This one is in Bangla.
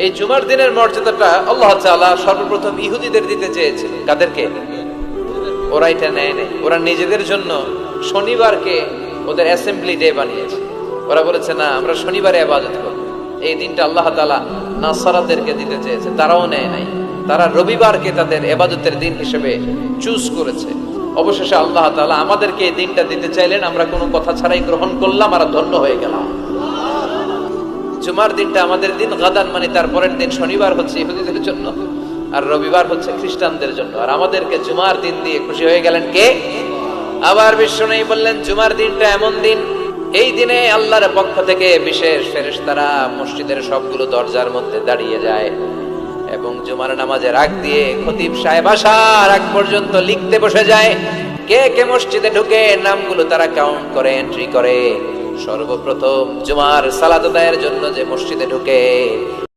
এই জুমার দিনের মর্যাদাটা আল্লাহ তাআলা সর্বপ্রথম ইহুদিদের দিতে চেয়েছিলেন। কাদেরকে? ওরা এটা নেয় নাই। ওরা নিজেদের জন্য শনিবারকে ওদের অ্যাসেম্বলি ডে বানিয়েছে। ওরা বলেছে না, আমরা শনিবারে ইবাদত করব। এই দিনটা আল্লাহ তাআলা নাসারাদেরকে দিতে চেয়েছে, তারাও নেয় নাই। তারা রবিবারকে তাদের ইবাদতের দিন হিসেবে চুজ করেছে। অবশেষে আল্লাহ তাআলা আমাদেরকে এই দিনটা দিতে চাইলেন, আমরা কোনো কথা ছাড়াই গ্রহণ করলাম আর ধন্য হয়ে গেলাম। জুমার দিনটা আমাদের দিন, গাদান মানে তারপরের দিন শনিবার হচ্ছে ইহুদিদের জন্য, আর রবিবার হচ্ছে খ্রিস্টানদের জন্য। আর আমাদেরকে জুমার দিন দিয়ে খুশি হয়ে গেলেন কে? আবার বিশ্বনবী বললেন, জুমার দিনটা এমন দিন, এই দিনে আল্লাহর পক্ষ থেকে বিশেষ ফেরেশতারা মসজিদের সবগুলো দরজার মধ্যে দাঁড়িয়ে যায় এবং জুমার নামাজের আগ দিয়ে খতিব সাহেব আসার আগ পর্যন্ত লিখতে বসে যায়। কে কে মসজিদে ঢুকে নামগুলো তারা কাউন্ট করে, এন্ট্রি করে। সর্বপ্রথম জুমার সালাত আদায়ের জন্য যে মসজিদে ঢুকে